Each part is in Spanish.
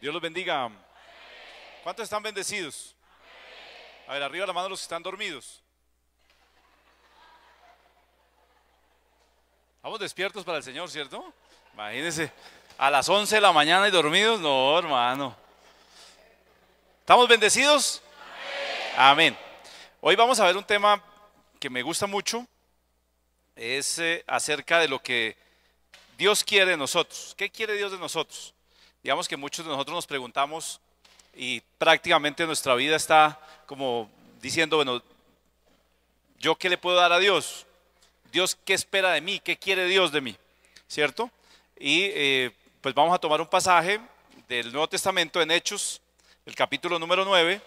Dios los bendiga. ¿Cuántos están bendecidos? A ver, arriba la mano los que están dormidos. Estamos despiertos para el Señor, ¿cierto? Imagínense, a las 11 de la mañana y dormidos. No, hermano. ¿Estamos bendecidos? Amén. Hoy vamos a ver un tema que me gusta mucho. Es acerca de lo que Dios quiere de nosotros. ¿Qué quiere Dios de nosotros? Digamos que muchos de nosotros nos preguntamos y prácticamente nuestra vida está como diciendo, bueno, ¿yo qué le puedo dar a Dios? Dios, ¿qué espera de mí? ¿Qué quiere Dios de mí? ¿Cierto? Y pues vamos a tomar un pasaje del Nuevo Testamento en Hechos, el capítulo número 9.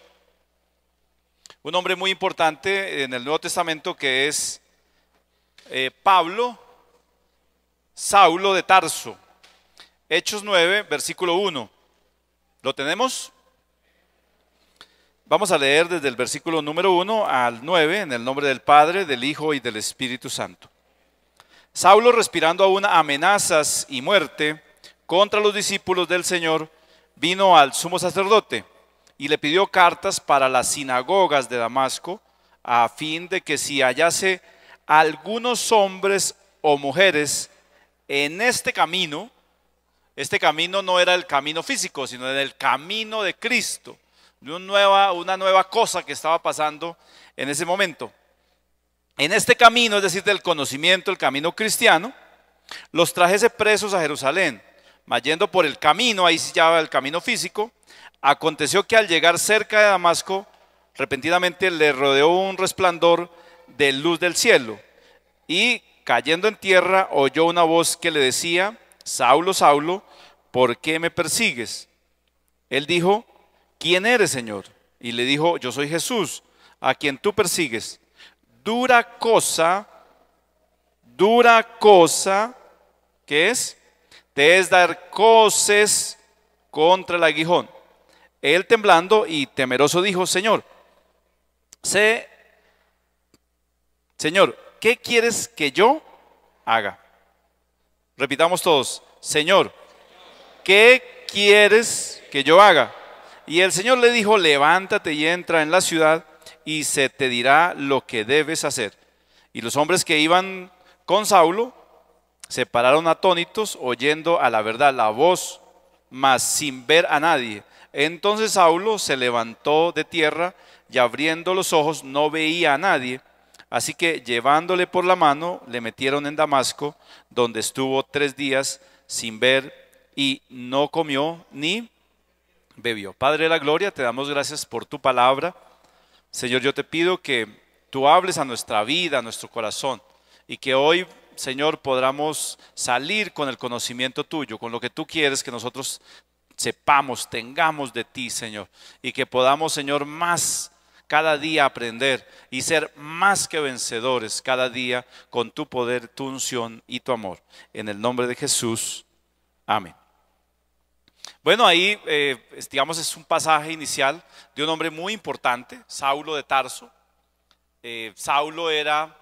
Un hombre muy importante en el Nuevo Testamento que es Pablo, Saulo de Tarso. Hechos 9, versículo 1. ¿Lo tenemos? Vamos a leer desde el versículo número 1 al 9, en el nombre del Padre, del Hijo y del Espíritu Santo. Saulo, respirando aún amenazas y muerte contra los discípulos del Señor, vino al sumo sacerdote y le pidió cartas para las sinagogas de Damasco, a fin de que si hallase algunos hombres o mujeres en este camino no era el camino físico, sino era el camino de Cristo, una nueva cosa que estaba pasando en ese momento. En este camino, es decir, del conocimiento, el camino cristiano, los trajese presos a Jerusalén, mas yendo por el camino, ahí se llama el camino físico, aconteció que al llegar cerca de Damasco, repentinamente le rodeó un resplandor de luz del cielo, y cayendo en tierra oyó una voz que le decía: Saulo, Saulo, ¿por qué me persigues? Él dijo: ¿quién eres, Señor? Y le dijo: yo soy Jesús, a quien tú persigues. Dura cosa, ¿qué es? Te es dar coces contra el aguijón. Él, temblando y temeroso, dijo: Señor, ¿qué quieres que yo haga? Repitamos todos: Señor, ¿qué quieres que yo haga? Y el Señor le dijo: levántate y entra en la ciudad, y se te dirá lo que debes hacer. Y los hombres que iban con Saulo se pararon atónitos, oyendo a la verdad la voz, mas sin ver a nadie. Entonces Saulo se levantó de tierra, y abriendo los ojos no veía a nadie. Así que llevándole por la mano, le metieron en Damasco, donde estuvo 3 días sin ver, y no comió ni bebió. Padre de la gloria, te damos gracias por tu palabra. Señor, yo te pido que tú hables a nuestra vida, a nuestro corazón, y que hoy, Señor, podamos salir con el conocimiento tuyo, con lo que tú quieres que nosotros sepamos, tengamos de ti, Señor, y que podamos, Señor, más cada día aprender y ser más que vencedores cada día con tu poder, tu unción y tu amor. En el nombre de Jesús, amén. Bueno, ahí, digamos, es un pasaje inicial de un hombre muy importante, Saulo de Tarso. Saulo era,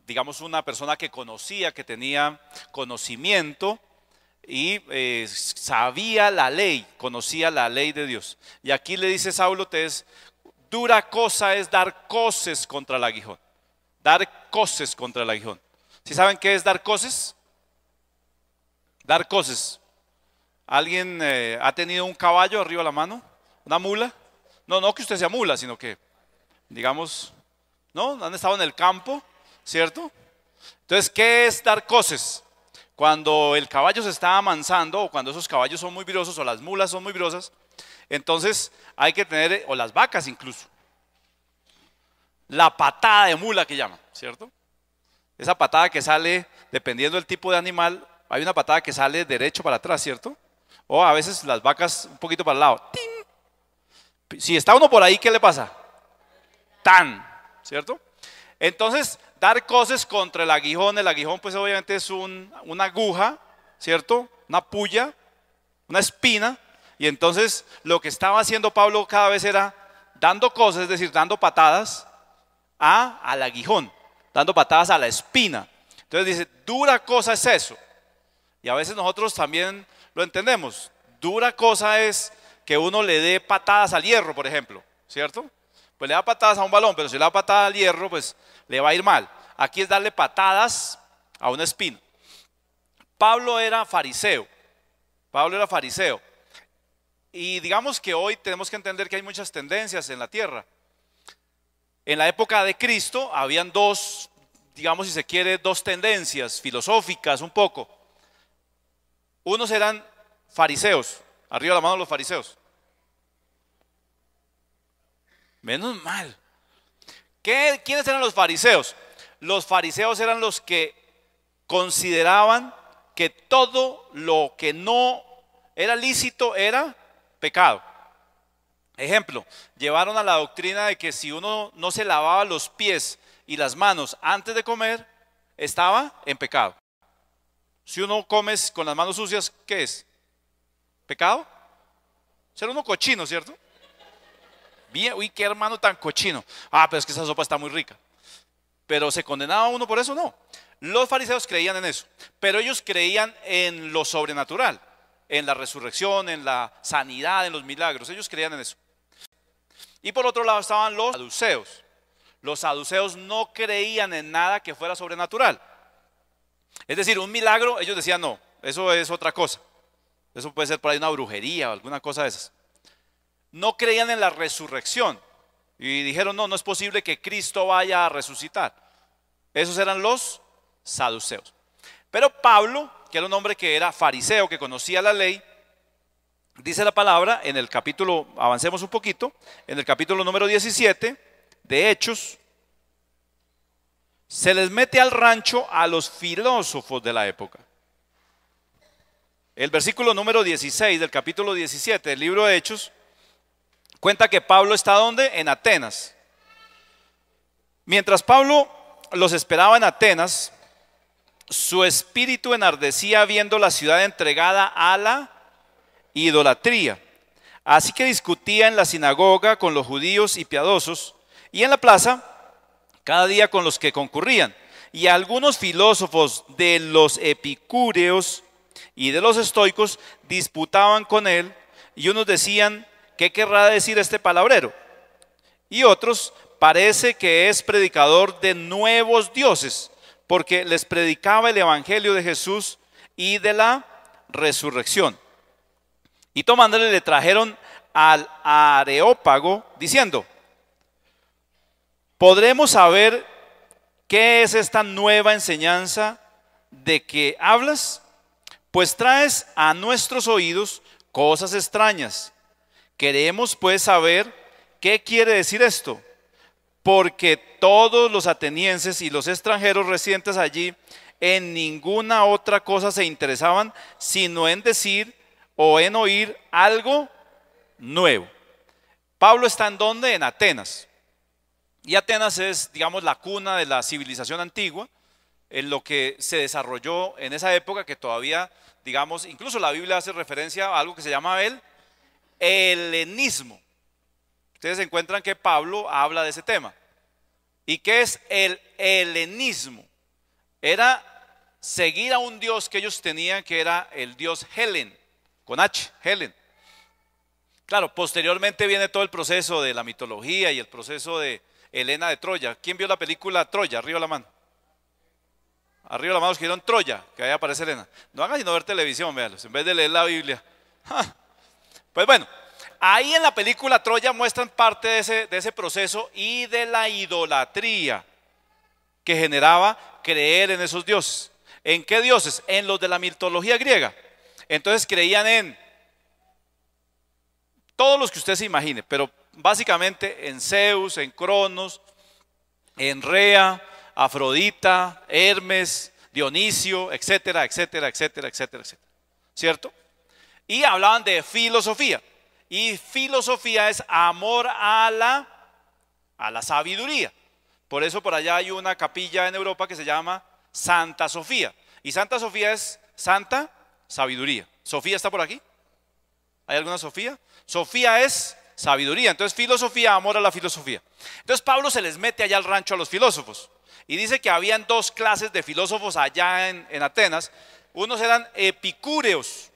digamos, una persona que conocía, que tenía conocimiento y sabía la ley, conocía la ley de Dios. Y aquí le dice Saulo: dura cosa es dar coces contra el aguijón. Dar coces contra el aguijón. ¿Sí saben qué es dar coces? Dar coces. ¿Alguien ha tenido un caballo arriba de la mano? ¿Una mula? No que usted sea mula, sino que, digamos, ¿no? Han estado en el campo, ¿cierto? Entonces, ¿qué es dar coces? Cuando el caballo se está amansando, o cuando esos caballos son muy virosos, o las mulas son muy virosas, entonces hay que tener, o las vacas incluso, la patada de mula que llaman, ¿cierto? Esa patada que sale, dependiendo del tipo de animal, hay una patada que sale derecho para atrás, ¿cierto? O a veces las vacas un poquito para el lado. ¡Ting! Si está uno por ahí, ¿qué le pasa? ¡Tan! ¿Cierto? Entonces, dar coces contra el aguijón pues obviamente es una aguja, ¿cierto? Una puya, una espina. Y entonces lo que estaba haciendo Pablo cada vez era dando coces, es decir, dando patadas al aguijón, dando patadas a la espina. Entonces dice: dura cosa es eso. Y a veces nosotros también lo entendemos. dura cosa es que uno le dé patadas al hierro, por ejemplo, ¿cierto? Pues le da patadas a un balón, pero si le da patada al hierro, pues le va a ir mal. Aquí es darle patadas a una espina. Pablo era fariseo. Pablo era fariseo. Y digamos que hoy tenemos que entender que hay muchas tendencias en la tierra. En la época de Cristo habían dos, digamos si se quiere, dos tendencias filosóficas un poco. Unos eran fariseos. Arriba la mano los fariseos. Menos mal. ¿Quiénes eran los fariseos? Los fariseos eran los que consideraban que todo lo que no era lícito era pecado. Ejemplo, llevaron a la doctrina de que si uno no se lavaba los pies y las manos antes de comer, estaba en pecado. Si uno come con las manos sucias, ¿qué es? ¿Pecado? Ser uno cochino, ¿cierto? Bien, uy, qué hermano tan cochino. Ah, pero es que esa sopa está muy rica. Pero ¿se condenaba uno por eso? No. Los fariseos creían en eso, pero ellos creían en lo sobrenatural, en la resurrección, en la sanidad, en los milagros. Ellos creían en eso. Y por otro lado estaban los saduceos. Los saduceos no creían en nada que fuera sobrenatural. Es decir, un milagro, ellos decían no, eso es otra cosa. Eso puede ser por ahí una brujería o alguna cosa de esas. No creían en la resurrección y dijeron no es posible que Cristo vaya a resucitar. Esos eran los saduceos. Pero Pablo, que era un hombre que era fariseo, que conocía la ley, dice la palabra en el capítulo, avancemos un poquito, en el capítulo número 17 de Hechos, se les mete al rancho a los filósofos de la época. El versículo número 16 del capítulo 17 del libro de Hechos cuenta que Pablo está ¿dónde? En Atenas. Mientras Pablo los esperaba en Atenas, su espíritu enardecía viendo la ciudad entregada a la idolatría. Así que discutía en la sinagoga con los judíos y piadosos, y en la plaza cada día con los que concurrían. Y algunos filósofos de los epicúreos y de los estoicos disputaban con él, y unos decían: ¿qué querrá decir este palabrero? Y otros: parece que es predicador de nuevos dioses, porque les predicaba el evangelio de Jesús y de la resurrección. Y tomándole le trajeron al Areópago diciendo: ¿podremos saber qué es esta nueva enseñanza de que hablas? Pues traes a nuestros oídos cosas extrañas. Queremos pues saber qué quiere decir esto, porque todos los atenienses y los extranjeros residentes allí en ninguna otra cosa se interesaban, sino en decir o en oír algo nuevo. Pablo está ¿en dónde? En Atenas. Y Atenas es, digamos, la cuna de la civilización antigua, en lo que se desarrolló en esa época, que todavía, digamos, incluso la Biblia hace referencia a algo que se llama el helenismo. Ustedes encuentran que Pablo habla de ese tema. ¿Y qué es el helenismo? Era seguir a un dios que ellos tenían, que era el dios Helen, con H, Helen. Claro, posteriormente viene todo el proceso de la mitología y el proceso de Helena de Troya. ¿Quién vio la película Troya? Arriba la mano. Arriba la mano los que vieron Troya, que ahí aparece Helena. No hagan sino ver televisión, véanlos, en vez de leer la Biblia. Pues bueno, ahí en la película Troya muestran parte de ese proceso y de la idolatría que generaba creer en esos dioses. ¿En qué dioses? En los de la mitología griega. Entonces creían en todos los que usted se imagine, pero básicamente en Zeus, en Cronos, en Rea, Afrodita, Hermes, Dionisio, etcétera, etcétera, etcétera, etcétera, etcétera. ¿Cierto? Y hablaban de filosofía. Y filosofía es amor a la sabiduría. Por eso por allá hay una capilla en Europa que se llama Santa Sofía. Y Santa Sofía es Santa Sabiduría. ¿Sofía está por aquí? ¿Hay alguna Sofía? Sofía es sabiduría. Entonces filosofía, amor a la filosofía. Entonces Pablo se les mete allá al rancho a los filósofos. Y dice que habían dos clases de filósofos allá en Atenas. Unos eran epicúreos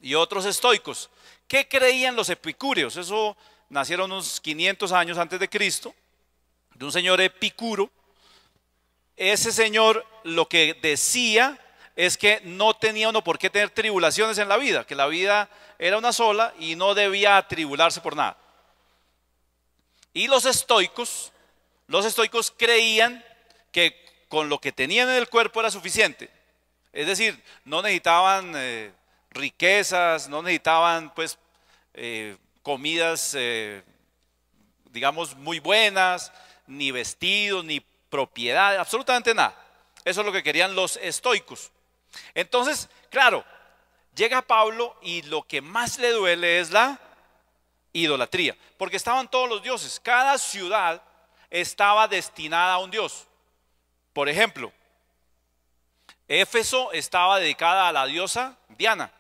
y otros estoicos. ¿Qué creían los epicúreos? Eso nacieron unos 500 años antes de Cristo, de un señor Epicuro. Ese señor lo que decía es que no tenía uno por qué tener tribulaciones en la vida, que la vida era una sola y no debía atribularse por nada. Y los estoicos creían que con lo que tenían en el cuerpo era suficiente. Es decir, no necesitaban riquezas, no necesitaban pues comidas, digamos, muy buenas, ni vestidos, ni propiedad, absolutamente nada. Eso es lo que querían los estoicos. Entonces, claro, llega Pablo y lo que más le duele es la idolatría, porque estaban todos los dioses, cada ciudad estaba destinada a un dios. Por ejemplo, Éfeso estaba dedicada a la diosa Diana,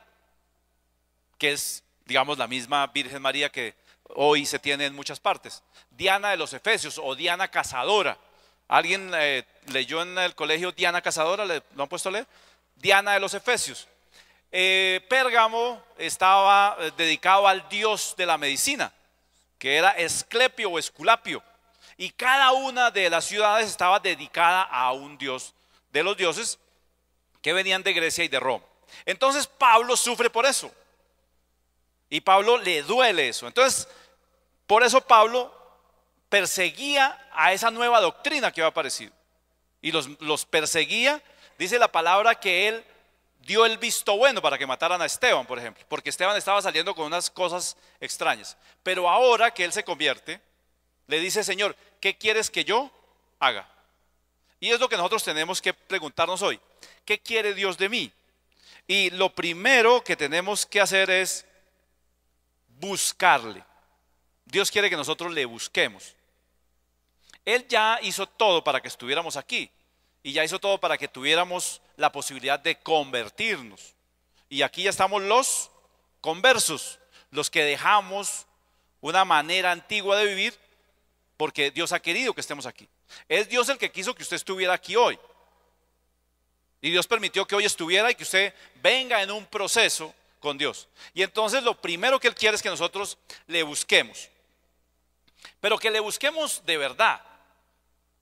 que es, digamos, la misma Virgen María que hoy se tiene en muchas partes. Diana de los Efesios o Diana Cazadora. ¿Alguien leyó en el colegio Diana Cazadora? ¿Lo han puesto a leer? Diana de los Efesios. Pérgamo estaba dedicado al dios de la medicina, que era Esclepio o Esculapio. Y cada una de las ciudades estaba dedicada a un dios de los dioses que venían de Grecia y de Roma. Entonces Pablo sufre por eso. Y Pablo le duele eso. Entonces, por eso Pablo perseguía a esa nueva doctrina que había aparecido. Y los perseguía. Dice la palabra que él dio el visto bueno para que mataran a Esteban, por ejemplo. Porque Esteban estaba saliendo con unas cosas extrañas. Pero ahora que él se convierte, le dice: Señor, ¿qué quieres que yo haga? Y es lo que nosotros tenemos que preguntarnos hoy. ¿Qué quiere Dios de mí? Y lo primero que tenemos que hacer es buscarle. Dios quiere que nosotros le busquemos. Él ya hizo todo para que estuviéramos aquí. Y ya hizo todo para que tuviéramos la posibilidad de convertirnos. Y aquí ya estamos los conversos, los que dejamos una manera antigua de vivir porque Dios ha querido que estemos aquí. Es Dios el que quiso que usted estuviera aquí hoy. Y Dios permitió que hoy estuviera y que usted venga en un proceso con Dios. Y entonces lo primero que Él quiere es que nosotros le busquemos. Pero que le busquemos de verdad,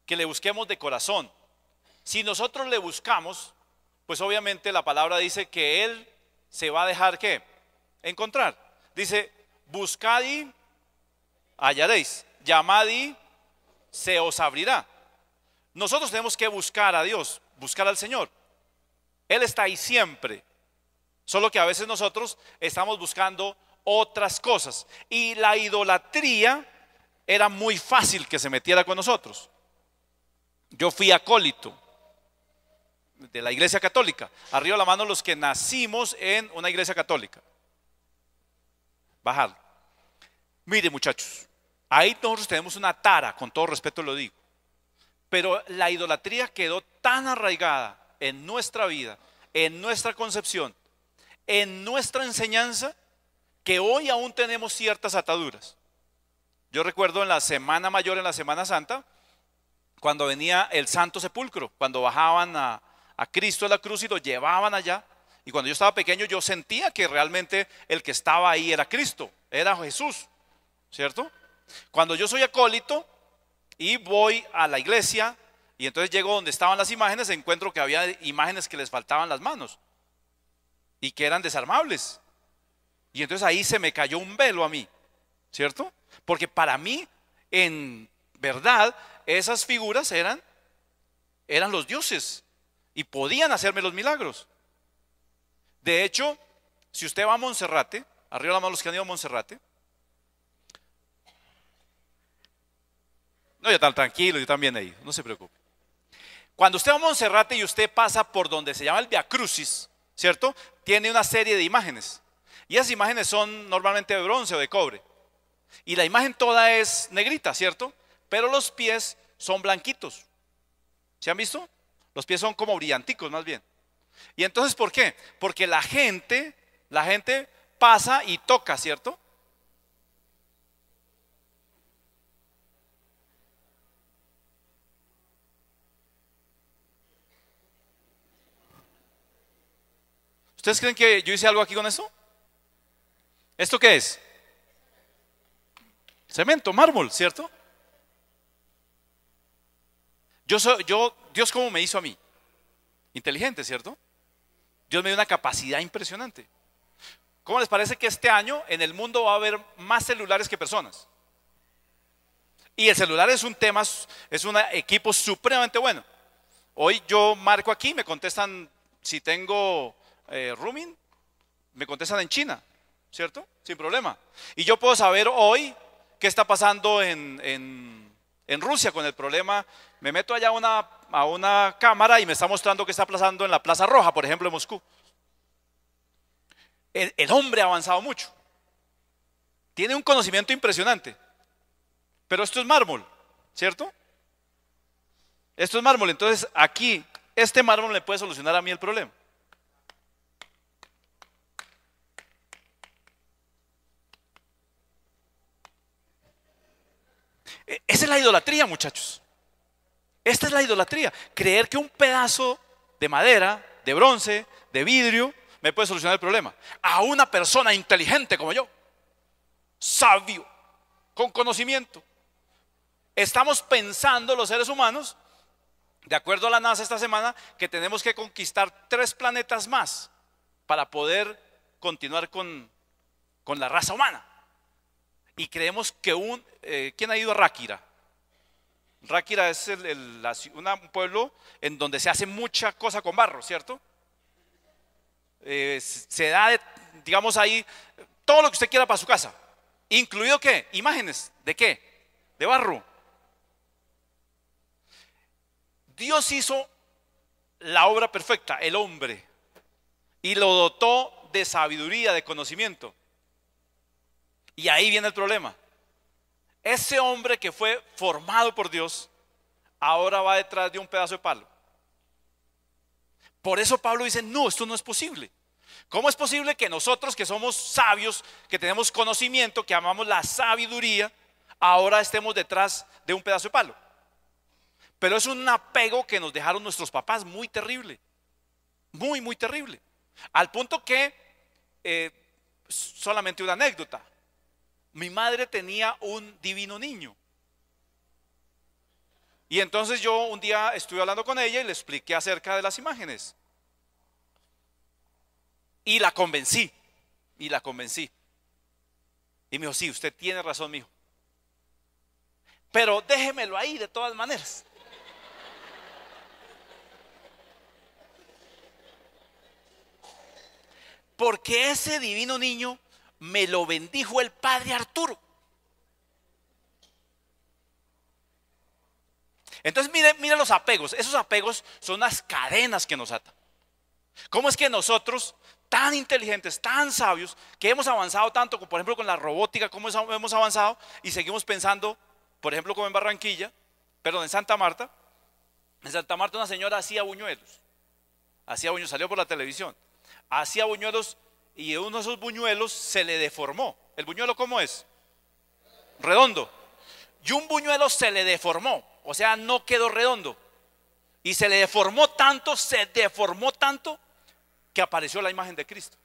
que le busquemos de corazón. Si nosotros le buscamos, pues obviamente la palabra dice que Él se va a dejar, ¿qué? Encontrar. Dice: buscad y hallaréis, llamad y se os abrirá. Nosotros tenemos que buscar a Dios, buscar al Señor. Él está ahí siempre. Solo que a veces nosotros estamos buscando otras cosas. Y la idolatría era muy fácil que se metiera con nosotros. Yo fui acólito de la iglesia católica. Arriba la mano los que nacimos en una iglesia católica. Bajar. Mire, muchachos, ahí nosotros tenemos una tara, con todo respeto lo digo. Pero la idolatría quedó tan arraigada en nuestra vida, en nuestra concepción, en nuestra enseñanza, que hoy aún tenemos ciertas ataduras. Yo recuerdo en la Semana Mayor, en la Semana Santa, cuando venía el Santo Sepulcro, cuando bajaban a Cristo de la cruz y lo llevaban allá. Y cuando yo estaba pequeño yo sentía que realmente el que estaba ahí era Cristo, era Jesús, ¿cierto? Cuando yo soy acólito y voy a la iglesia y entonces llego donde estaban las imágenes, encuentro que había imágenes que les faltaban las manos y que eran desarmables. Y entonces ahí se me cayó un velo a mí, ¿cierto? Porque para mí, en verdad, esas figuras eran los dioses y podían hacerme los milagros. De hecho, si usted va a Monserrate, arriba la mano los que han ido a Monserrate. No, ya tan tranquilo, yo también he ido, no se preocupe. Cuando usted va a Monserrate y usted pasa por donde se llama el Via Crucis, ¿cierto? Tiene una serie de imágenes. Y esas imágenes son normalmente de bronce o de cobre. Y la imagen toda es negrita, ¿cierto? Pero los pies son blanquitos. ¿Se han visto? Los pies son como brillanticos más bien. Y entonces, ¿por qué? Porque la gente pasa y toca, ¿cierto? ¿Ustedes creen que yo hice algo aquí con eso? ¿Esto qué es? Cemento, mármol, ¿cierto? Dios cómo me hizo a mí. Inteligente, ¿cierto? Dios me dio una capacidad impresionante. ¿Cómo les parece que este año en el mundo va a haber más celulares que personas? Y el celular es un tema, es un equipo supremamente bueno. Hoy yo marco aquí, me contestan, si tengo roaming, me contestan en China, ¿cierto? Sin problema. Y yo puedo saber hoy qué está pasando en Rusia con el problema. Me meto allá a una cámara y me está mostrando qué está pasando en la Plaza Roja, por ejemplo, en Moscú. El hombre ha avanzado mucho. Tiene un conocimiento impresionante. Pero esto es mármol, ¿cierto? Esto es mármol. Entonces aquí, este mármol le puede solucionar a mí el problema. Esa es la idolatría, muchachos. Esta es la idolatría. Creer que un pedazo de madera, de bronce, de vidrio, me puede solucionar el problema. A una persona inteligente como yo, sabio, con conocimiento. Estamos pensando los seres humanos, de acuerdo a la NASA esta semana, que tenemos que conquistar 3 planetas más para poder continuar con la raza humana. Y creemos que ¿quién ha ido a Ráquira? Ráquira es un pueblo en donde se hace mucha cosa con barro, ¿cierto? Se da, digamos ahí, todo lo que usted quiera para su casa. ¿Incluido qué? Imágenes. ¿De qué? De barro. Dios hizo la obra perfecta, el hombre, y lo dotó de sabiduría, de conocimiento. Y ahí viene el problema. Ese hombre que fue formado por Dios, ahora va detrás de un pedazo de palo. Por eso Pablo dice, no, esto no es posible. ¿Cómo es posible que nosotros que somos sabios, que tenemos conocimiento, que amamos la sabiduría, ahora estemos detrás de un pedazo de palo? Pero es un apego que nos dejaron nuestros papás muy terrible. Muy, muy terrible. Al punto que, solamente una anécdota. Mi madre tenía un divino niño. Y entonces yo un día estuve hablando con ella y le expliqué acerca de las imágenes. Y la convencí. Y me dijo, sí, usted tiene razón, mijo. Pero déjemelo ahí de todas maneras. Porque ese divino niño me lo bendijo el padre Arturo. Entonces mire los apegos. Esos apegos son las cadenas que nos atan. ¿Cómo es que nosotros, tan inteligentes, tan sabios, que hemos avanzado tanto, por ejemplo con la robótica, cómo hemos avanzado y seguimos pensando, por ejemplo como en Barranquilla, perdón, en Santa Marta? En Santa Marta una señora hacía buñuelos, salió por la televisión, hacía buñuelos y uno de esos buñuelos se le deformó. ¿El buñuelo cómo es? Redondo. Y un buñuelo se le deformó, o sea, no quedó redondo. Y se deformó tanto que apareció la imagen de Cristo.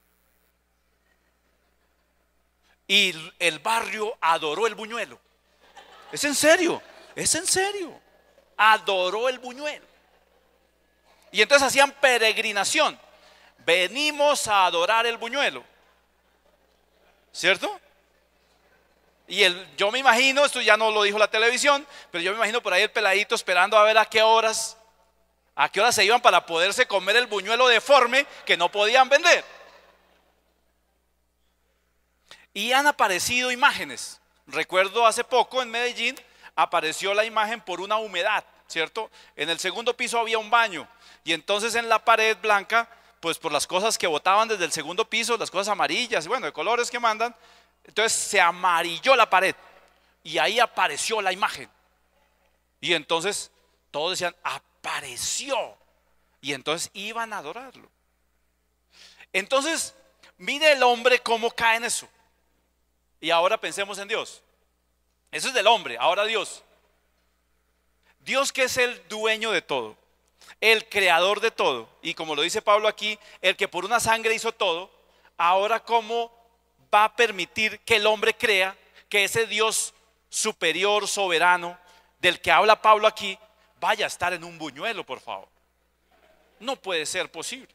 Y el barrio adoró el buñuelo. Es en serio. Adoró el buñuelo. Y entonces hacían peregrinación. Venimos a adorar el buñuelo, ¿cierto? Y yo me imagino, esto ya no lo dijo la televisión, pero yo me imagino por ahí el peladito esperando a ver a qué horas se iban para poderse comer el buñuelo deforme que no podían vender. Y han aparecido imágenes. Recuerdo hace poco en Medellín apareció la imagen por una humedad, ¿cierto? En el segundo piso había un baño y entonces en la pared blanca, pues por las cosas que botaban desde el segundo piso, las cosas amarillas y bueno, de colores que mandan, entonces se amarilló la pared y ahí apareció la imagen. Y entonces todos decían, apareció. Y entonces iban a adorarlo. Entonces, mire el hombre cómo cae en eso. Y ahora pensemos en Dios. Eso es del hombre, ahora Dios. Dios, que es el dueño de todo, el creador de todo, y como lo dice Pablo aquí, el que por una sangre hizo todo. Ahora, como va a permitir que el hombre crea que ese Dios superior, soberano, del que habla Pablo aquí, vaya a estar en un buñuelo, por favor? No puede ser posible.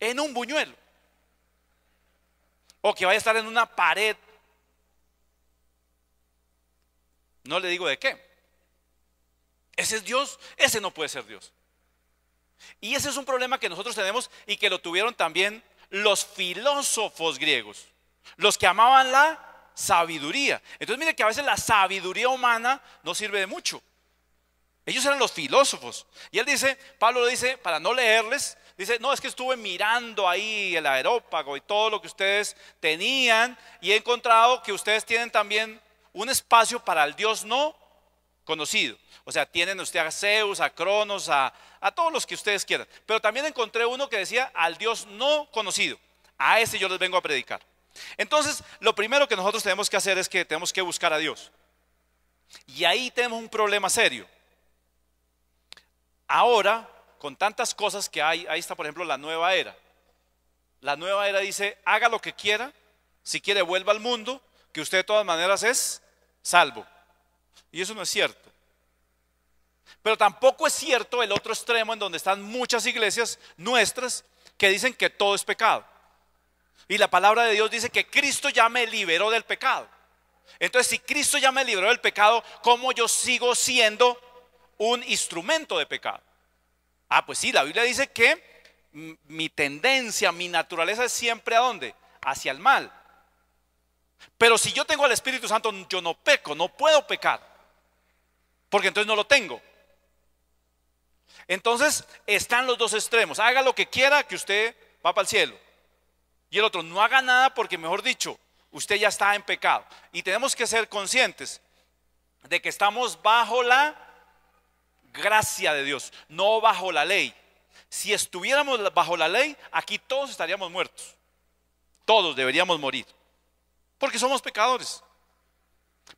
En un buñuelo. O que vaya a estar en una pared. No le digo de qué. Ese es Dios, ese no puede ser Dios. Y ese es un problema que nosotros tenemos y que lo tuvieron también los filósofos griegos, los que amaban la sabiduría. Entonces mire que a veces la sabiduría humana no sirve de mucho. Ellos eran los filósofos. Y él dice, Pablo lo dice, para no leerles, dice, no, es que estuve mirando ahí el areópago y todo lo que ustedes tenían y he encontrado que ustedes tienen también un espacio para el Dios no conocido. O sea, tienen usted a Zeus, a Cronos, a todos los que ustedes quieran. Pero también encontré uno que decía al Dios no conocido. A ese yo les vengo a predicar. Entonces, lo primero que nosotros tenemos que hacer es que tenemos que buscar a Dios. Y ahí tenemos un problema serio. Ahora, con tantas cosas que hay, ahí está por ejemplo la nueva era. La nueva era dice, haga lo que quiera, si quiere vuelva al mundo, que usted de todas maneras es salvo. Y eso no es cierto. Pero tampoco es cierto el otro extremo en donde están muchas iglesias nuestras que dicen que todo es pecado. Y la palabra de Dios dice que Cristo ya me liberó del pecado. Entonces, si Cristo ya me liberó del pecado, ¿cómo yo sigo siendo un instrumento de pecado? Ah, pues sí, la Biblia dice que mi tendencia, mi naturaleza es siempre ¿a dónde? Hacia el mal. Pero si yo tengo al Espíritu Santo, yo no peco, no puedo pecar, porque entonces no lo tengo. Entonces están los dos extremos. Haga lo que quiera, que usted va para el cielo. Y el otro, no haga nada porque, mejor dicho, usted ya está en pecado. Y tenemos que ser conscientes de que estamos bajo la gracia de Dios, no bajo la ley. Si estuviéramos bajo la ley, aquí todos estaríamos muertos. Todos deberíamos morir, porque somos pecadores.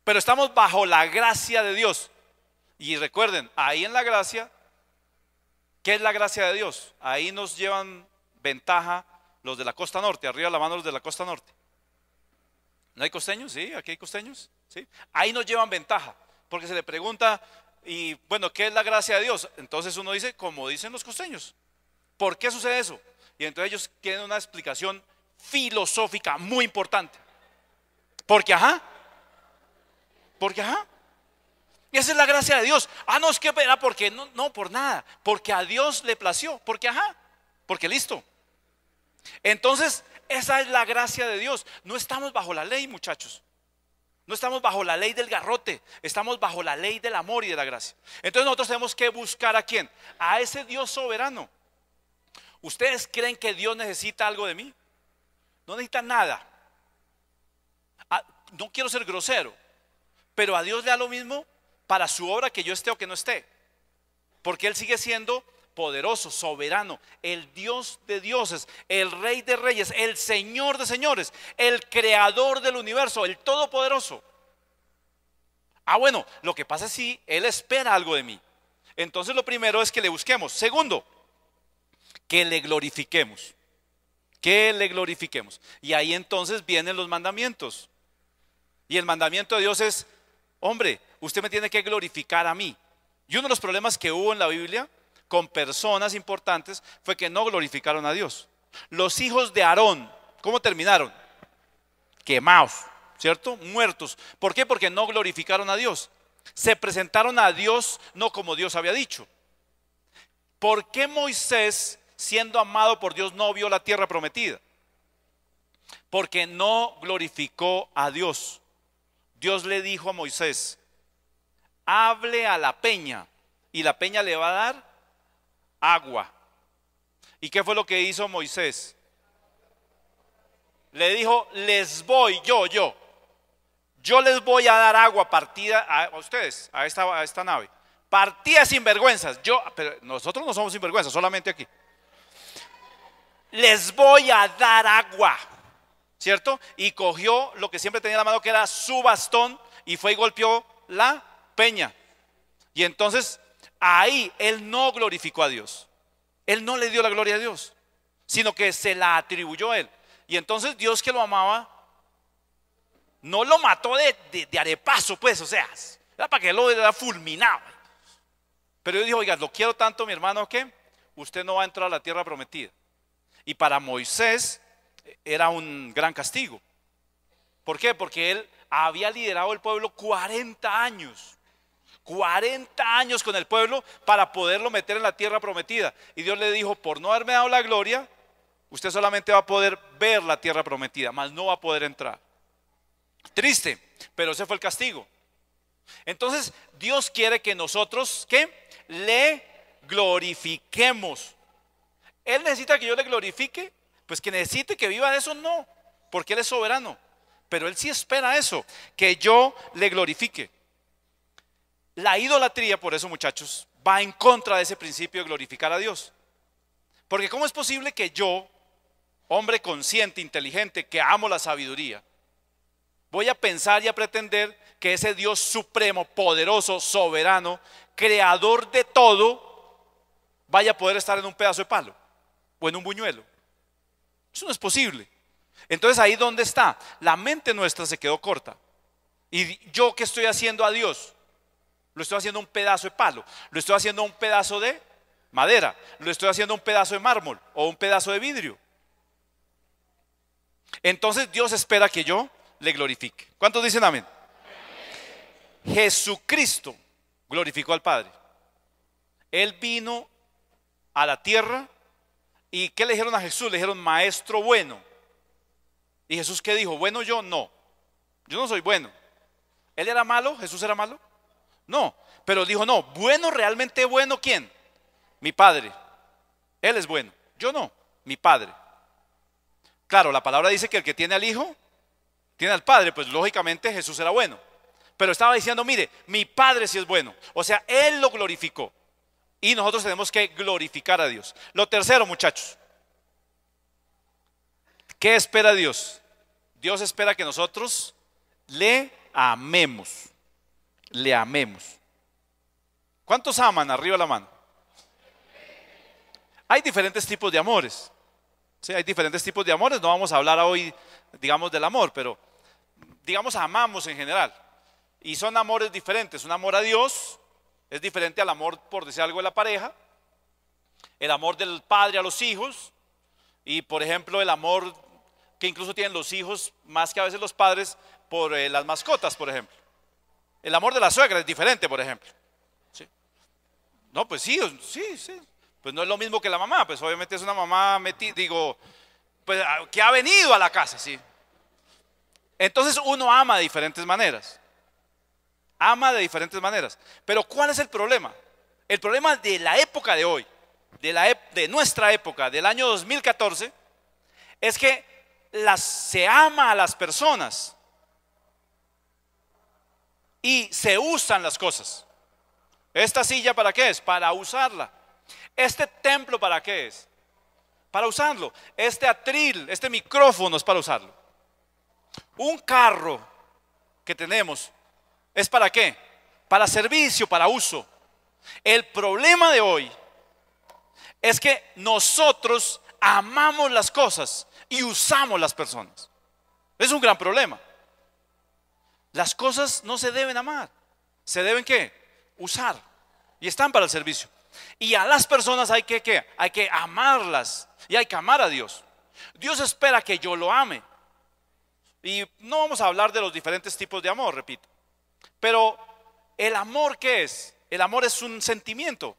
Pero estamos bajo la gracia de Dios. Y recuerden, ahí en la gracia, ¿qué es la gracia de Dios? Ahí nos llevan ventaja los de la costa norte. Arriba la mano los de la costa norte. ¿No hay costeños? Sí, aquí hay costeños. ¿Sí? Ahí nos llevan ventaja, porque se le pregunta, y bueno, ¿qué es la gracia de Dios? Entonces uno dice, como dicen los costeños. ¿Por qué sucede eso? Y entonces ellos quieren una explicación filosófica muy importante. Porque ajá. Esa es la gracia de Dios. Ah, no, es que era porque no por nada. Porque a Dios le plació. Porque ajá. Porque listo. Entonces, esa es la gracia de Dios. No estamos bajo la ley, muchachos. No estamos bajo la ley del garrote. Estamos bajo la ley del amor y de la gracia. Entonces nosotros tenemos que buscar ¿a quién? A ese Dios soberano. ¿Ustedes creen que Dios necesita algo de mí? No necesita nada. No quiero ser grosero, pero a Dios le da lo mismo para su obra que yo esté o que no esté, porque Él sigue siendo poderoso, soberano, el Dios de dioses, el Rey de reyes, el Señor de señores, el creador del universo, el todopoderoso. Ah, bueno, lo que pasa es si Él espera algo de mí. Entonces lo primero es que le busquemos. Segundo, que le glorifiquemos. Que le glorifiquemos. Y ahí entonces vienen los mandamientos. Y el mandamiento de Dios es, hombre, usted me tiene que glorificar a mí. Y uno de los problemas que hubo en la Biblia con personas importantes fue que no glorificaron a Dios. Los hijos de Aarón, ¿cómo terminaron? Quemados, ¿cierto? Muertos. ¿Por qué? Porque no glorificaron a Dios. Se presentaron a Dios no como Dios había dicho. ¿Por qué Moisés, siendo amado por Dios, no vio la tierra prometida? Porque no glorificó a Dios. Dios le dijo a Moisés, hable a la peña y la peña le va a dar agua. ¿Y qué fue lo que hizo Moisés? Le dijo, les voy, yo les voy a dar agua partida a ustedes, a esta nave. Partida sin vergüenzas. Pero nosotros no somos sinvergüenzas, solamente aquí. Les voy a dar agua, ¿cierto? Y cogió lo que siempre tenía en la mano, que era su bastón, y fue y golpeó la peña. Y entonces ahí él no glorificó a Dios. Él no le dio la gloria a Dios, sino que se la atribuyó a él. Y entonces Dios, que lo amaba, No lo mató de arepazo, pues, o sea, era para que lo era fulminado. Pero Dios dijo, oiga, lo quiero tanto, mi hermano, que usted no va a entrar a la tierra prometida. Y para Moisés era un gran castigo. ¿Por qué? Porque él había liderado el pueblo 40 años. 40 años con el pueblo para poderlo meter en la tierra prometida. Y Dios le dijo, por no haberme dado la gloria, usted solamente va a poder ver la tierra prometida, mas no va a poder entrar. Triste, pero ese fue el castigo. Entonces Dios quiere que nosotros, ¿qué? Le glorifiquemos. Él necesita que yo le glorifique, pues que necesite que viva de eso, no, porque Él es soberano. Pero Él sí espera eso, que yo le glorifique. La idolatría, por eso, muchachos, va en contra de ese principio de glorificar a Dios. Porque ¿cómo es posible que yo, hombre consciente, inteligente, que amo la sabiduría, voy a pensar y a pretender que ese Dios supremo, poderoso, soberano, creador de todo, vaya a poder estar en un pedazo de palo o en un buñuelo? Eso no es posible. Entonces ahí donde está, la mente nuestra se quedó corta. ¿Y yo qué estoy haciendo a Dios? Lo estoy haciendo un pedazo de palo, lo estoy haciendo un pedazo de madera, lo estoy haciendo un pedazo de mármol o un pedazo de vidrio. Entonces Dios espera que yo le glorifique. ¿Cuántos dicen amén? Amén. Jesucristo glorificó al Padre. Él vino a la tierra y ¿qué le dijeron a Jesús? Le dijeron, maestro bueno. ¿Y Jesús qué dijo? Bueno, yo no soy bueno. ¿Él era malo? ¿Jesús era malo? No, pero dijo, no, bueno, realmente bueno, ¿quién? Mi Padre. Él es bueno, yo no, mi Padre. Claro, la palabra dice que el que tiene al Hijo tiene al Padre, pues lógicamente Jesús era bueno. Pero estaba diciendo, mire, mi Padre sí es bueno. O sea, Él lo glorificó. Y nosotros tenemos que glorificar a Dios. Lo tercero, muchachos, ¿qué espera Dios? Dios espera que nosotros le amemos. Le amemos. ¿Cuántos aman? Arriba la mano. Hay diferentes tipos de amores. Sí, hay diferentes tipos de amores. No vamos a hablar hoy, digamos, del amor, pero digamos amamos en general. Y son amores diferentes. Un amor a Dios es diferente al amor, por decir algo, de la pareja. El amor del padre a los hijos. Y por ejemplo el amor que incluso tienen los hijos, más que a veces los padres, por las mascotas, por ejemplo. El amor de la suegra es diferente, por ejemplo. ¿Sí? No, pues sí. Pues no es lo mismo que la mamá, pues obviamente es una mamá pues que ha venido a la casa, sí. Entonces uno ama de diferentes maneras. Ama de diferentes maneras. Pero ¿cuál es el problema? El problema de la época de hoy, de nuestra época, del año 2014, es que se ama a las personas y se usan las cosas. ¿Esta silla para qué es? Para usarla. ¿Este templo para qué es? Para usarlo. Este atril, este micrófono es para usarlo. Un carro que tenemos es para qué? Para servicio, para uso. El problema de hoy es que nosotros amamos las cosas y usamos las personas. Es un gran problema. Las cosas no se deben amar, se deben ¿qué? Usar. Y están para el servicio. Y a las personas hay que ¿qué? Hay que amarlas. Y hay que amar a Dios. Dios espera que yo lo ame. Y no vamos a hablar de los diferentes tipos de amor, repito. Pero el amor, ¿qué es? El amor es un sentimiento,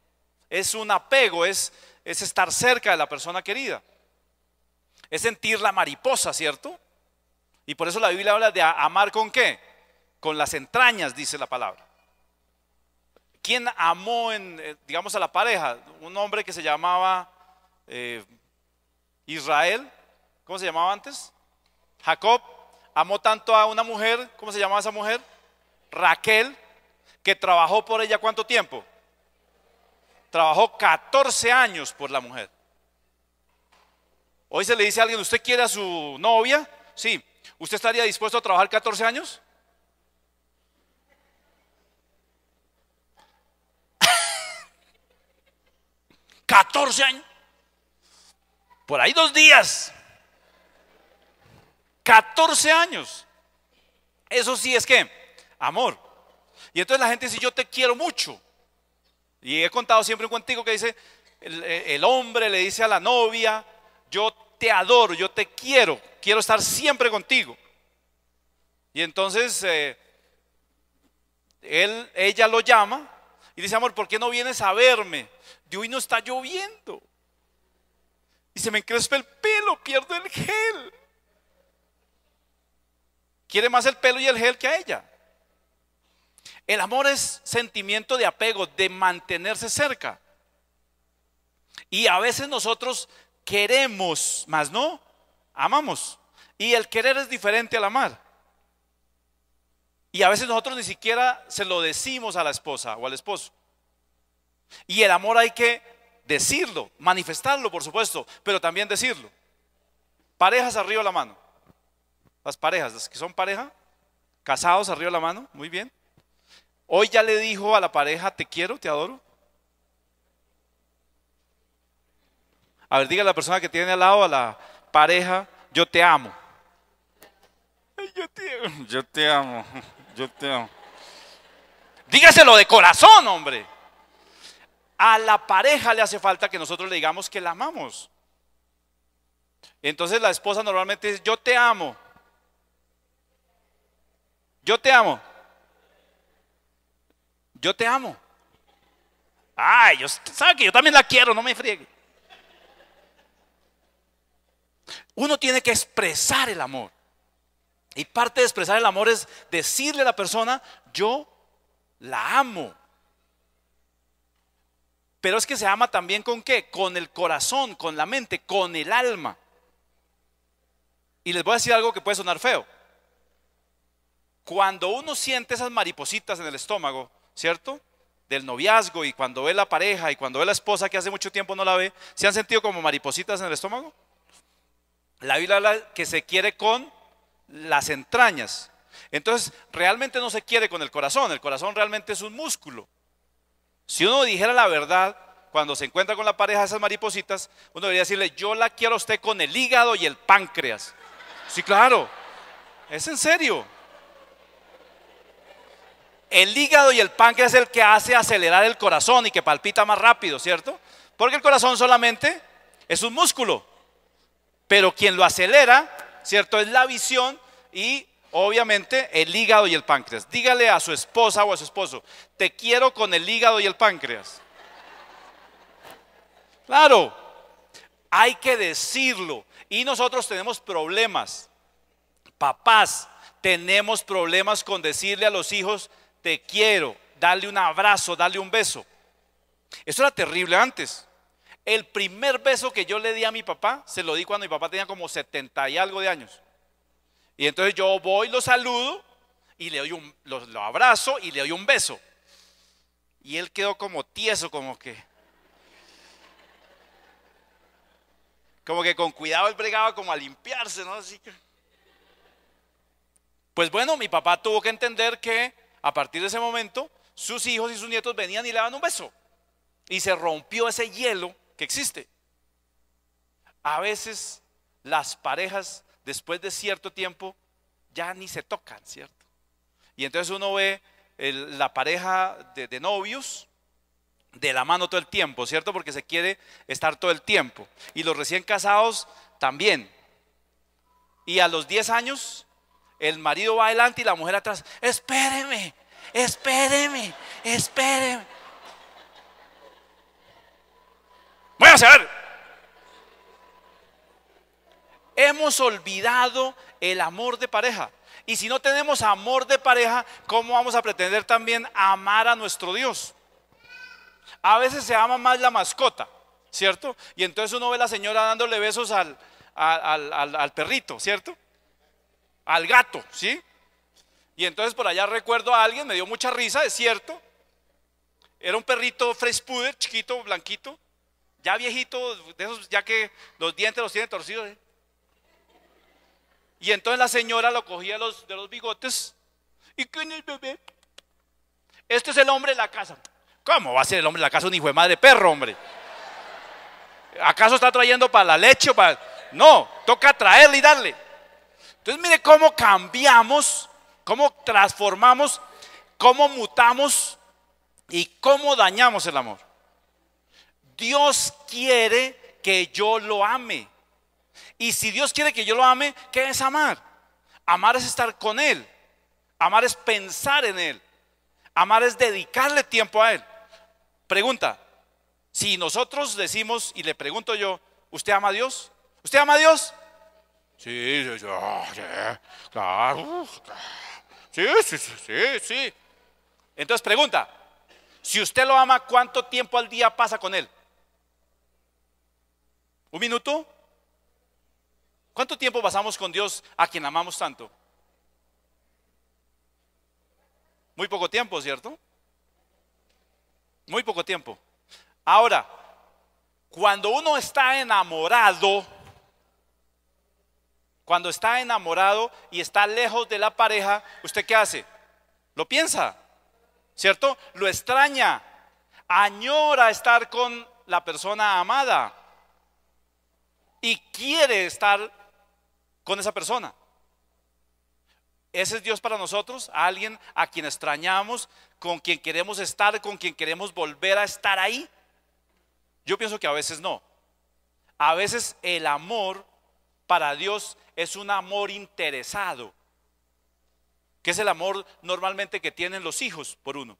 es un apego, es estar cerca de la persona querida. Es sentir la mariposa, ¿cierto? Y por eso la Biblia habla de amar ¿con qué? Con las entrañas, dice la palabra. ¿Quién amó, digamos, a la pareja? Un hombre que se llamaba Israel. ¿Cómo se llamaba antes? Jacob. Amó tanto a una mujer. ¿Cómo se llamaba esa mujer? Raquel. Que trabajó por ella ¿cuánto tiempo? Trabajó 14 años por la mujer. Hoy se le dice a alguien, ¿usted quiere a su novia? Sí. ¿Usted estaría dispuesto a trabajar 14 años? ¿14 años? Por ahí 2 días. 14 años. Eso sí es que amor. Y entonces la gente dice, yo te quiero mucho. Y he contado siempre un cuentico que dice, el hombre le dice a la novia, yo te adoro, yo te quiero estar siempre contigo. Y entonces ella lo llama y dice, amor, ¿por qué no vienes a verme? De hoy no está lloviendo. Y se me encrespa el pelo, pierdo el gel. Quiere más el pelo y el gel que a ella. El amor es sentimiento de apego, de mantenerse cerca. Y a veces nosotros queremos, más no amamos. Y el querer es diferente al amar. Y a veces nosotros ni siquiera se lo decimos a la esposa o al esposo. Y el amor hay que decirlo, manifestarlo, por supuesto, pero también decirlo. Parejas, arriba la mano. Las parejas, las que son pareja, casados, arriba la mano, muy bien. Hoy ya le dijo a la pareja, te quiero, te adoro. A ver, diga a la persona que tiene al lado, a la pareja, yo te amo. Ay, yo te amo, yo te amo, yo te amo. Dígaselo de corazón, hombre. A la pareja le hace falta que nosotros le digamos que la amamos. Entonces la esposa normalmente dice, yo te amo. Yo te amo. Yo te amo. Ay, sabe que yo también la quiero, no me friegue. Uno tiene que expresar el amor. Y parte de expresar el amor es decirle a la persona, yo la amo. Pero es que se ama también ¿con qué? Con el corazón, con la mente, con el alma. Y les voy a decir algo que puede sonar feo. Cuando uno siente esas maripositas en el estómago, ¿cierto? Del noviazgo, y cuando ve la pareja y cuando ve la esposa que hace mucho tiempo no la ve, ¿se han sentido como maripositas en el estómago? La Biblia habla que se quiere con las entrañas. Entonces realmente no se quiere con el corazón realmente es un músculo. Si uno dijera la verdad, cuando se encuentra con la pareja, esas maripositas, uno debería decirle, yo la quiero a usted con el hígado y el páncreas. Sí, claro, es en serio. El hígado y el páncreas es el que hace acelerar el corazón y que palpita más rápido, ¿cierto? Porque el corazón solamente es un músculo, pero quien lo acelera, ¿cierto? Es la visión y obviamente el hígado y el páncreas. Dígale a su esposa o a su esposo, te quiero con el hígado y el páncreas. Claro, hay que decirlo. Y nosotros tenemos problemas. Papás, tenemos problemas con decirle a los hijos, te quiero, darle un abrazo, darle un beso. Eso era terrible antes. El primer beso que yo le di a mi papá, se lo di cuando mi papá tenía como 70 y algo de años. Y entonces yo voy, lo saludo y le doy lo abrazo y le doy un beso. Y él quedó como tieso, como que con cuidado él bregaba como a limpiarse, ¿no? Así que. Pues bueno, mi papá tuvo que entender que a partir de ese momento sus hijos y sus nietos venían y le daban un beso. Y se rompió ese hielo que existe. A veces las parejas después de cierto tiempo ya ni se tocan, ¿cierto? Y entonces uno ve la pareja de novios de la mano todo el tiempo, ¿cierto? Porque se quiere estar todo el tiempo. Y los recién casados también. Y a los 10 años el marido va adelante y la mujer atrás. Espéreme, espéreme, espéreme. Váyase a ver. Hemos olvidado el amor de pareja. Y si no tenemos amor de pareja, ¿cómo vamos a pretender también amar a nuestro Dios? A veces se ama más la mascota, ¿cierto? Y entonces uno ve a la señora dándole besos al perrito, ¿cierto? Al gato, ¿sí? Y entonces por allá recuerdo a alguien, me dio mucha risa, es cierto. Era un perrito Fresh Poodle, chiquito, blanquito, ya viejito, de esos ya que los dientes los tiene torcidos, ¿eh? Y entonces la señora lo cogía de los bigotes. ¿Y quién es el bebé? Este es el hombre de la casa. ¿Cómo va a ser el hombre de la casa un hijo de madre perro, hombre? ¿Acaso está trayendo para la leche o para...? No, toca traerle y darle. Entonces mire cómo cómo transformamos, cómo mutamos y cómo dañamos el amor. Dios quiere que yo lo ame. Y si Dios quiere que yo lo ame, ¿qué es amar? Amar es estar con Él. Amar es pensar en Él. Amar es dedicarle tiempo a Él. Pregunta, si nosotros decimos y le pregunto yo, ¿usted ama a Dios? ¿Usted ama a Dios? Sí, sí, sí, claro, sí, sí, sí, sí, sí. Entonces pregunta, si usted lo ama, ¿cuánto tiempo al día pasa con Él? ¿Un minuto? ¿Cuánto tiempo pasamos con Dios a quien amamos tanto? Muy poco tiempo, ¿cierto? Muy poco tiempo. Ahora, cuando uno está enamorado, y está lejos de la pareja, ¿usted qué hace? Lo piensa, ¿cierto? Lo extraña, añora estar con la persona amada y quiere estar con esa persona. Ese es Dios para nosotros, alguien a quien extrañamos, con quien queremos estar, con quien queremos volver a estar ahí. Yo pienso que a veces no. A veces el amor para Dios es un amor interesado, que es el amor normalmente que tienen los hijos por uno.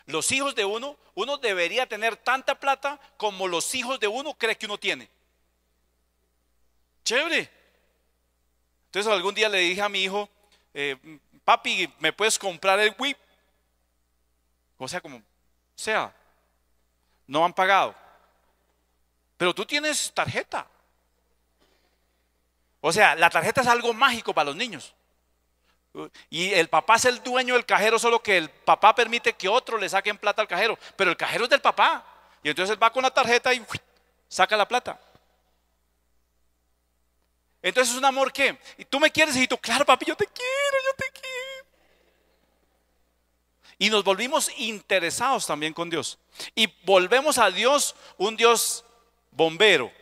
Los hijos de uno debería tener tanta plata como los hijos de uno cree que uno tiene. Chévere. Entonces algún día le dije a mi hijo, papi, ¿me puedes comprar el Wii? O sea, como sea, no han pagado, pero tú tienes tarjeta. O sea, la tarjeta es algo mágico para los niños. Y el papá es el dueño del cajero, solo que el papá permite que otros le saquen plata al cajero, pero el cajero es del papá. Y entonces él va con la tarjeta y saca la plata. Entonces es un amor que, y tú me quieres, y tú, claro papi, yo te quiero. Y nos volvimos interesados también con Dios. Y volvemos a Dios un Dios bombero.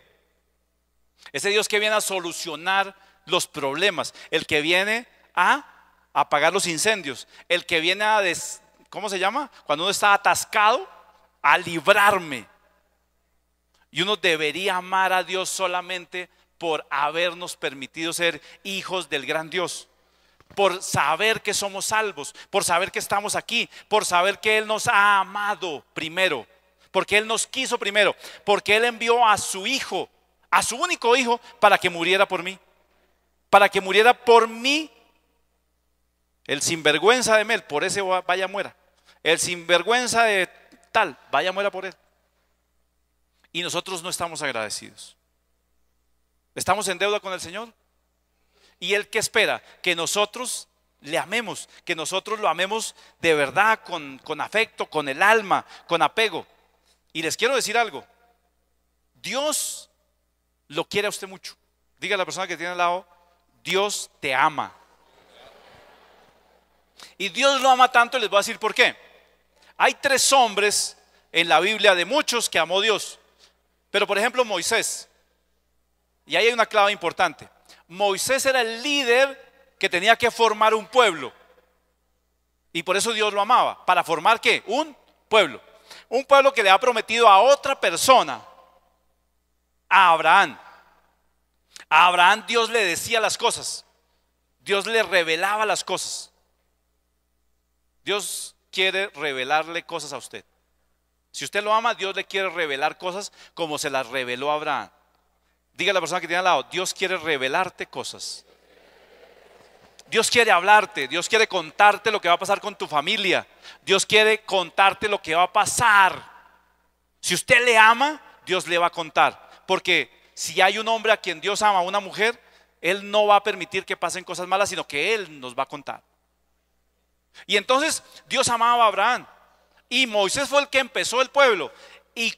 Ese Dios que viene a solucionar los problemas. El que viene a apagar los incendios. El que viene a, ¿cómo se llama? Cuando uno está atascado, a librarme. Y uno debería amar a Dios solamente por habernos permitido ser hijos del gran Dios. Por saber que somos salvos, por saber que estamos aquí, por saber que Él nos ha amado primero, porque Él nos quiso primero, porque Él envió a su hijo, a su único hijo, para que muriera por mí. Para que muriera por mí. El sinvergüenza de Mel, por ese vaya muera. El sinvergüenza de tal, vaya muera por él. Y nosotros no estamos agradecidos. ¿Estamos en deuda con el Señor? ¿Y Él qué espera? Que nosotros le amemos, que nosotros lo amemos de verdad, con afecto, con el alma, con apego. Y les quiero decir algo. Dios lo quiere a usted mucho. Diga a la persona que tiene al lado, Dios te ama. Y Dios lo ama tanto, les voy a decir por qué. Hay 3 hombres en la Biblia de muchos que amó Dios. Pero por ejemplo Moisés. Y ahí hay una clave importante. Moisés era el líder que tenía que formar un pueblo. Y por eso Dios lo amaba. ¿Para formar qué? Un pueblo. Un pueblo que le ha prometido a otra persona. A Abraham. A Abraham Dios le decía las cosas. Dios le revelaba las cosas. Dios quiere revelarle cosas a usted. Si usted lo ama, Dios le quiere revelar cosas como se las reveló a Abraham. Diga a la persona que tiene al lado, Dios quiere revelarte cosas. Dios quiere hablarte, Dios quiere contarte lo que va a pasar con tu familia. Dios quiere contarte lo que va a pasar. Si usted le ama, Dios le va a contar. Porque si hay un hombre a quien Dios ama, una mujer, Él no va a permitir que pasen cosas malas, sino que Él nos va a contar. Y entonces Dios amaba a Abraham. Y Moisés fue el que empezó el pueblo. ¿Y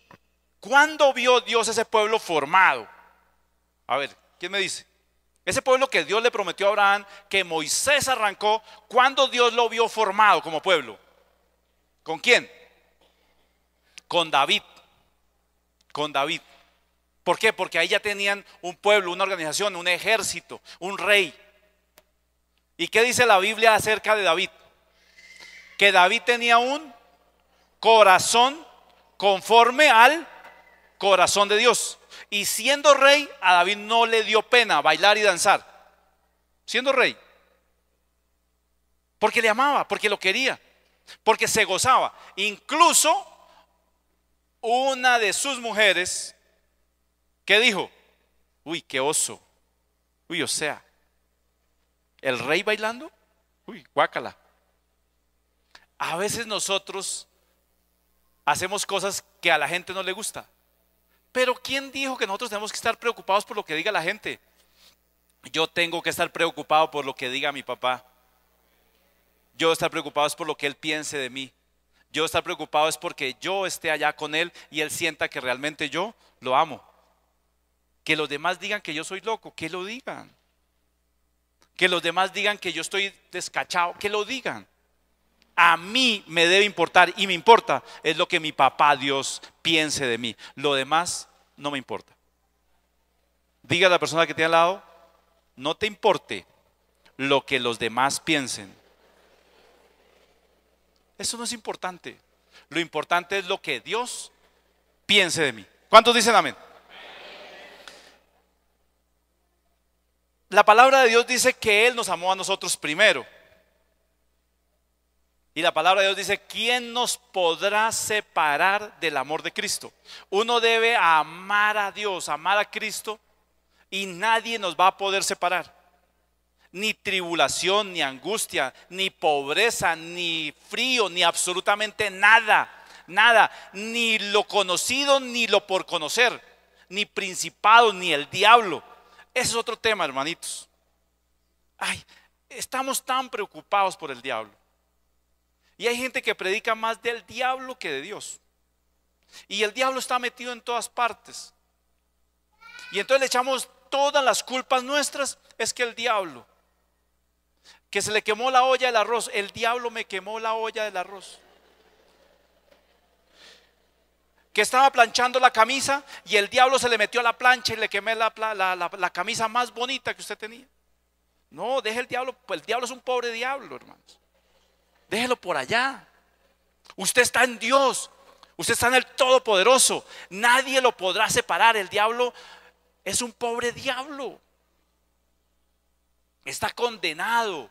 cuándo vio Dios ese pueblo formado? A ver, ¿quién me dice? Ese pueblo que Dios le prometió a Abraham, que Moisés arrancó, ¿cuándo Dios lo vio formado como pueblo? ¿Con quién? Con David. Con David. ¿Por qué? Porque ahí ya tenían un pueblo, una organización, un ejército, un rey. ¿Y qué dice la Biblia acerca de David? Que David tenía un corazón conforme al corazón de Dios. Y siendo rey, a David no le dio pena bailar y danzar. Siendo rey. Porque le amaba, porque lo quería, porque se gozaba. Incluso una de sus mujeres, ¿qué dijo? Uy, qué oso. Uy, o sea, el rey bailando. Uy, guácala. A veces nosotros hacemos cosas que a la gente no le gusta. Pero ¿quién dijo que nosotros tenemos que estar preocupados por lo que diga la gente? Yo tengo que estar preocupado por lo que diga mi papá. Yo estar preocupado es por lo que él piense de mí. Yo estar preocupado es porque yo esté allá con él y él sienta que realmente yo lo amo. Que los demás digan que yo soy loco, que lo digan. Que los demás digan que yo estoy descachado, que lo digan. A mí me debe importar y me importa es lo que mi papá Dios piense de mí. Lo demás no me importa. Diga a la persona que tiene al lado, no te importe lo que los demás piensen. Eso no es importante. Lo importante es lo que Dios piense de mí. ¿Cuántos dicen amén? La palabra de Dios dice que Él nos amó a nosotros primero. Y la palabra de Dios dice, ¿quién nos podrá separar del amor de Cristo? Uno debe amar a Dios, amar a Cristo, y nadie nos va a poder separar. Ni tribulación, ni angustia, ni pobreza, ni frío, ni absolutamente nada. Nada, ni lo conocido, ni lo por conocer, ni principado, ni el diablo. Ese es otro tema, hermanitos. Ay, estamos tan preocupados por el diablo. Y hay gente que predica más del diablo que de Dios. Y el diablo está metido en todas partes. Y entonces le echamos todas las culpas nuestras. Es que el diablo, que se le quemó la olla del arroz. El diablo me quemó la olla del arroz. Que estaba planchando la camisa y el diablo se le metió a la plancha y le quemé la camisa más bonita que usted tenía. No, deje el diablo. Pues el diablo es un pobre diablo, hermanos. Déjelo por allá. Usted está en Dios. Usted está en el Todopoderoso. Nadie lo podrá separar. El diablo es un pobre diablo. Está condenado.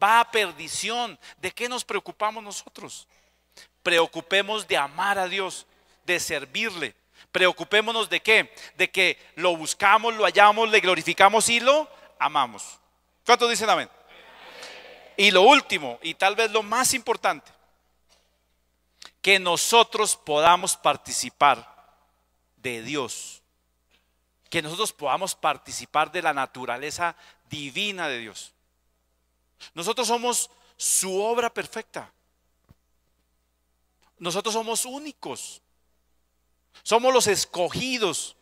Va a perdición. ¿De qué nos preocupamos nosotros? Preocupemos de amar a Dios, de servirle. Preocupémonos de qué? De que lo buscamos, lo hallamos, le glorificamos y lo amamos. ¿Cuántos dicen amén? Y lo último, y tal vez lo más importante, que nosotros podamos participar de Dios, que nosotros podamos participar de la naturaleza divina de Dios. Nosotros somos su obra perfecta. Nosotros somos únicos. Somos los escogidos.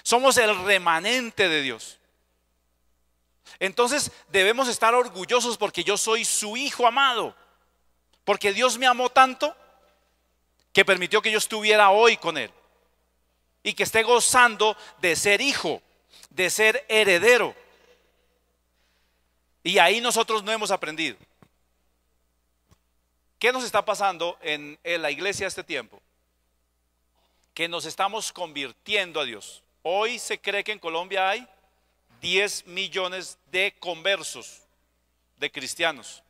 Somos el remanente de Dios. Entonces debemos estar orgullosos porque yo soy su hijo amado. Porque Dios me amó tanto que permitió que yo estuviera hoy con Él. Y que esté gozando de ser hijo, de ser heredero. Y ahí nosotros no hemos aprendido. ¿Qué nos está pasando en la iglesia a este tiempo? Que nos estamos convirtiendo a Dios. Hoy se cree que en Colombia hay 10 millones de conversos, de cristianos.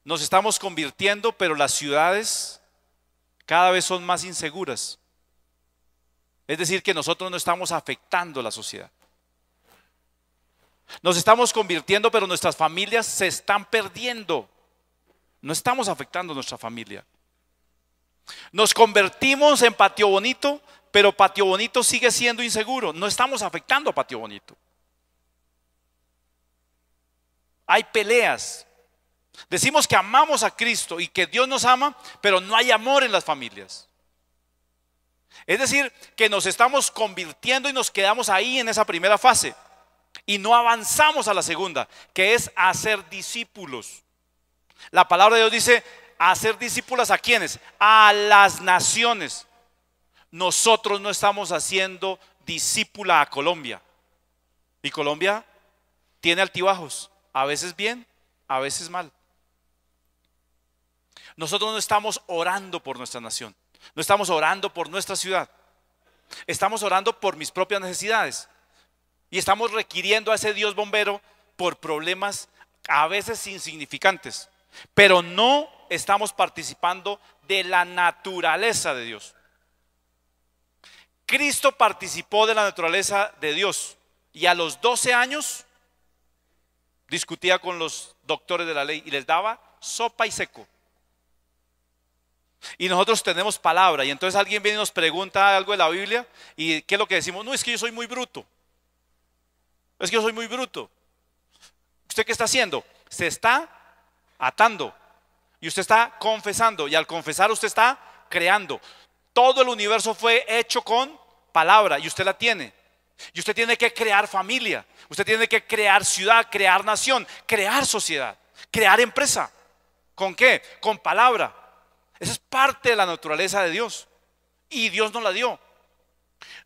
Nos estamos convirtiendo, pero las ciudades cada vez son más inseguras. Es decir, que nosotros no estamos afectando la sociedad. Nos estamos convirtiendo, pero nuestras familias se están perdiendo. No estamos afectando a nuestra familia. Nos convertimos en Patio Bonito, pero Patio Bonito sigue siendo inseguro. No estamos afectando a Patio Bonito. Hay peleas. Decimos que amamos a Cristo y que Dios nos ama, pero no hay amor en las familias. Es decir, que nos estamos convirtiendo y nos quedamos ahí en esa primera fase y no avanzamos a la segunda, que es hacer discípulos. La palabra de Dios dice hacer discípulos ¿a quiénes? A las naciones. Nosotros no estamos haciendo discípula a Colombia. Y Colombia tiene altibajos, a veces bien, a veces mal. Nosotros no estamos orando por nuestra nación, no estamos orando por nuestra ciudad, estamos orando por mis propias necesidades y estamos requiriendo a ese Dios bombero por problemas a veces insignificantes, pero no estamos participando de la naturaleza de Dios. Cristo participó de la naturaleza de Dios y a los 12 años discutía con los doctores de la ley y les daba sopa y seco. Y nosotros tenemos palabra, y entonces alguien viene y nos pregunta algo de la Biblia, y ¿qué es lo que decimos? No, es que yo soy muy bruto. Es que yo soy muy bruto. ¿Usted qué está haciendo? Se está atando, y usted está confesando, y al confesar usted está creando. Todo el universo fue hecho con palabra, y usted la tiene. Y usted tiene que crear familia, usted tiene que crear ciudad, crear nación, crear sociedad, crear empresa. ¿Con qué? Con palabra. Esa es parte de la naturaleza de Dios y Dios nos la dio.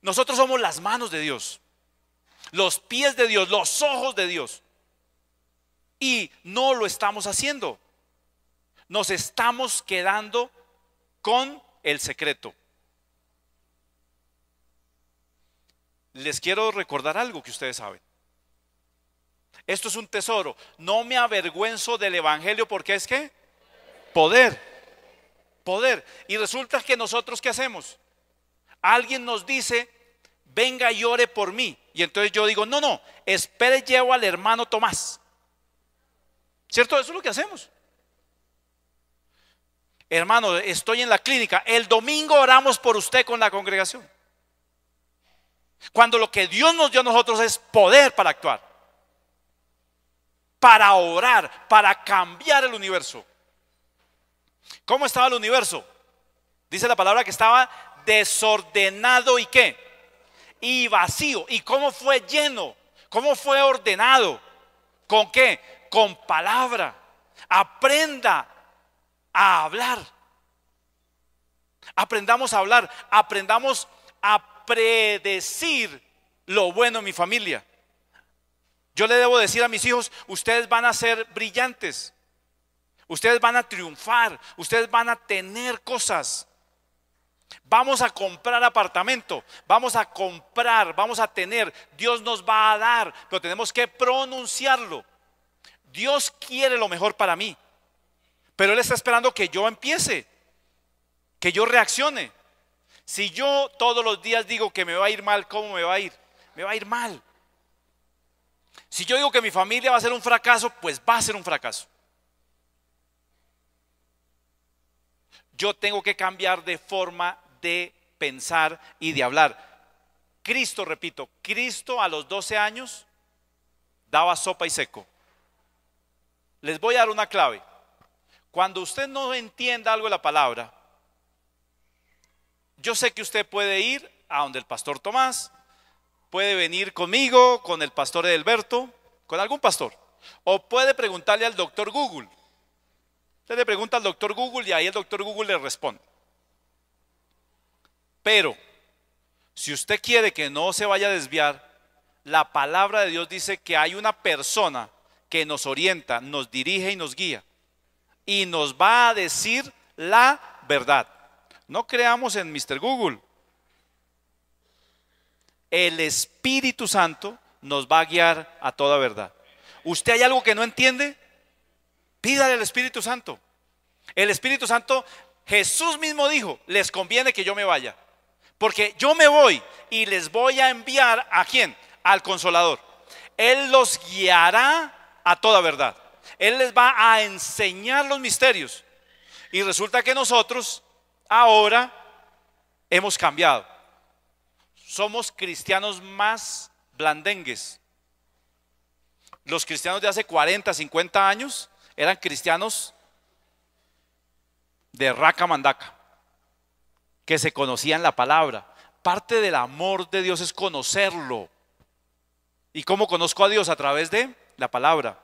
Nosotros somos las manos de Dios, los pies de Dios, los ojos de Dios, y no lo estamos haciendo. Nos estamos quedando con el secreto. Les quiero recordar algo que ustedes saben. Esto es un tesoro. No me avergüenzo del evangelio porque es que poder. Poder. Y resulta que nosotros, ¿qué hacemos? Alguien nos dice, venga y ore por mí. Y entonces yo digo, no, espere, llevo al hermano Tomás. ¿Cierto? Eso es lo que hacemos. Hermano, estoy en la clínica, el domingo oramos por usted con la congregación. Cuando lo que Dios nos dio a nosotros es poder para actuar, para orar, para cambiar el universo. ¿Cómo estaba el universo? Dice la palabra que estaba desordenado y ¿qué? Y vacío. ¿Y cómo fue lleno? ¿Cómo fue ordenado? ¿Con qué? Con palabra. Aprenda a hablar. Aprendamos a hablar. Aprendamos a predecir lo bueno en mi familia. Yo le debo decir a mis hijos, ustedes van a ser brillantes. Ustedes van a triunfar, ustedes van a tener cosas. Vamos a comprar apartamento, vamos a comprar, vamos a tener. Dios nos va a dar, pero tenemos que pronunciarlo. Dios quiere lo mejor para mí, pero Él está esperando que yo empiece, que yo reaccione. Si yo todos los días digo que me va a ir mal, ¿cómo me va a ir? Me va a ir mal. Si yo digo que mi familia va a ser un fracaso, pues va a ser un fracaso. Yo tengo que cambiar de forma de pensar y de hablar. Cristo, repito, Cristo a los 12 años daba sopa y seco. Les voy a dar una clave. Cuando usted no entienda algo de la palabra, yo sé que usted puede ir a donde el pastor Tomás, puede venir conmigo, con el pastor Edelberto, con algún pastor, o puede preguntarle al doctor Google. Usted le pregunta al doctor Google y ahí el doctor Google le responde. Pero si usted quiere que no se vaya a desviar, la palabra de Dios dice que hay una persona que nos orienta, nos dirige y nos guía y nos va a decir la verdad. No creamos en Mr. Google. El Espíritu Santo nos va a guiar a toda verdad. ¿Usted hay algo que no entiende? Pídale al Espíritu Santo. El Espíritu Santo, Jesús mismo dijo, les conviene que yo me vaya, porque yo me voy y les voy a enviar ¿a quién? Al Consolador. Él los guiará a toda verdad. Él les va a enseñar los misterios. Y resulta que nosotros ahora hemos cambiado. Somos cristianos más blandengues. Los cristianos de hace 40, 50 años eran cristianos de raca mandaca, que se conocían la palabra. Parte del amor de Dios es conocerlo. ¿Y cómo conozco a Dios? A través de la palabra.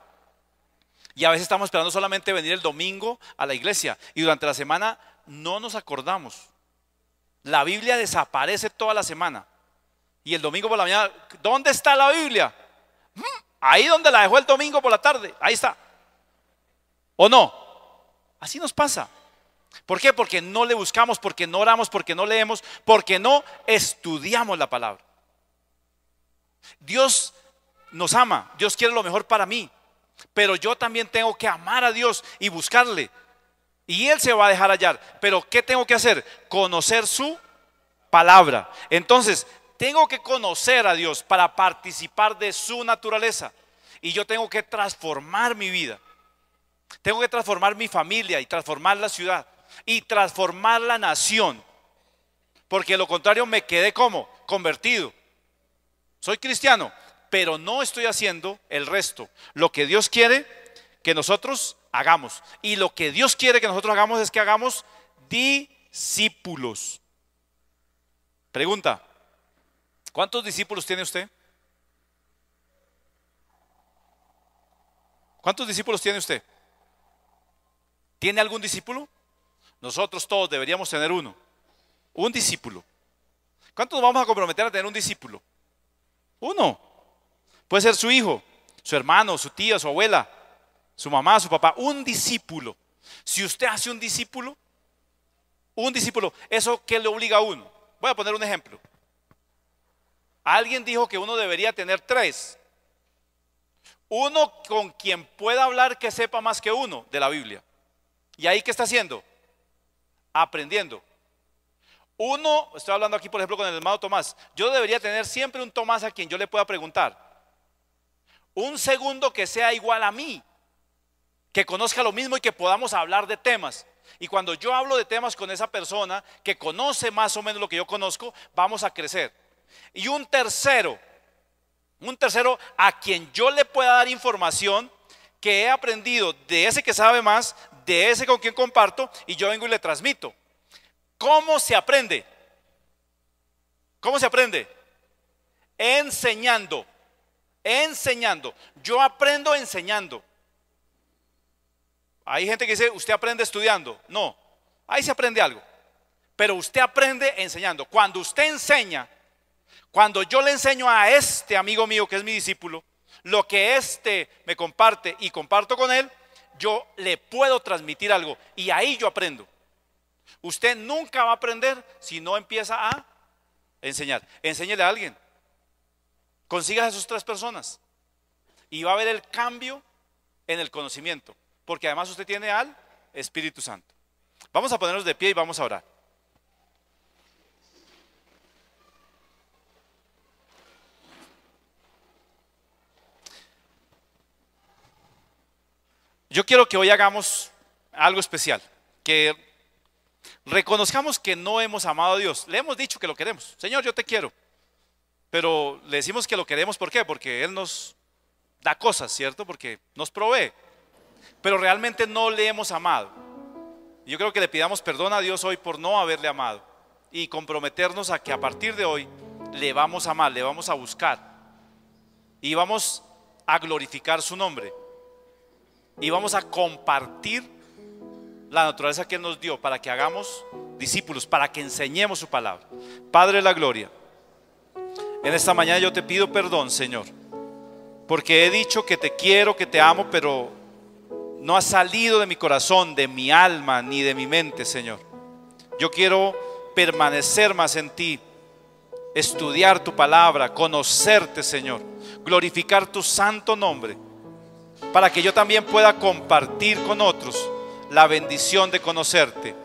Y a veces estamos esperando solamente venir el domingo a la iglesia y durante la semana no nos acordamos. La Biblia desaparece toda la semana y el domingo por la mañana, ¿dónde está la Biblia? ahí donde la dejó el domingo por la tarde, ahí está. ¿O no? Así nos pasa. ¿Por qué? Porque no le buscamos, porque no oramos, porque no leemos, porque no estudiamos la palabra. Dios nos ama, Dios quiere lo mejor para mí, pero yo también tengo que amar a Dios y buscarle. Y Él se va a dejar hallar. Pero ¿qué tengo que hacer? Conocer su palabra. Entonces, tengo que conocer a Dios para participar de su naturaleza. Y yo tengo que transformar mi vida. Tengo que transformar mi familia y transformar la ciudad y transformar la nación. Porque de lo contrario me quedé como convertido. Soy cristiano, pero no estoy haciendo el resto. Lo que Dios quiere que nosotros hagamos. Y lo que Dios quiere que nosotros hagamos es que hagamos discípulos. Pregunta: ¿cuántos discípulos tiene usted? ¿Cuántos discípulos tiene usted? ¿Tiene algún discípulo? Nosotros todos deberíamos tener uno. Un discípulo. ¿Cuántos nos vamos a comprometer a tener un discípulo? Uno. Puede ser su hijo, su hermano, su tía, su abuela, su mamá, su papá. Un discípulo. Si usted hace un discípulo, ¿eso qué le obliga a uno? Voy a poner un ejemplo. Alguien dijo que uno debería tener 3. Uno con quien pueda hablar que sepa más que uno de la Biblia. ¿Y ahí qué está haciendo? Aprendiendo. Uno, estoy hablando aquí por ejemplo con el hermano Tomás. Yo debería tener siempre un Tomás a quien yo le pueda preguntar. Un segundo que sea igual a mí, que conozca lo mismo y que podamos hablar de temas. Y cuando yo hablo de temas con esa persona que conoce más o menos lo que yo conozco, vamos a crecer. Y un tercero a quien yo le pueda dar información que he aprendido de ese que sabe más, de ese con quien comparto, y yo vengo y le transmito. ¿Cómo se aprende? ¿Cómo se aprende? Enseñando. Yo aprendo enseñando. Hay gente que dice, usted aprende estudiando. No, ahí se aprende algo. Pero usted aprende enseñando. Cuando usted enseña, cuando yo le enseño a este amigo mío que es mi discípulo, lo que este me comparte y comparto con él, yo le puedo transmitir algo y ahí yo aprendo. Usted nunca va a aprender si no empieza a enseñar. Enséñele a alguien. Consiga a esas 3 personas y va a ver el cambio en el conocimiento, porque además usted tiene al Espíritu Santo. Vamos a ponernos de pie y vamos a orar. Yo quiero que hoy hagamos algo especial, que reconozcamos que no hemos amado a Dios. Le hemos dicho que lo queremos. Señor, yo te quiero. Pero le decimos que lo queremos, ¿por qué? Porque Él nos da cosas, ¿cierto? Porque nos provee. Pero realmente no le hemos amado. Y yo creo que le pidamos perdón a Dios hoy por no haberle amado. Y comprometernos a que a partir de hoy le vamos a amar, le vamos a buscar. Y vamos a glorificar su nombre. Y vamos a compartir la naturaleza que Él nos dio para que hagamos discípulos, para que enseñemos su palabra. Padre de la gloria, en esta mañana yo te pido perdón, Señor, porque he dicho que te quiero, que te amo, pero no ha salido de mi corazón, de mi alma, ni de mi mente, Señor. Yo quiero permanecer más en ti, estudiar tu palabra, conocerte, Señor, glorificar tu santo nombre, para que yo también pueda compartir con otros la bendición de conocerte,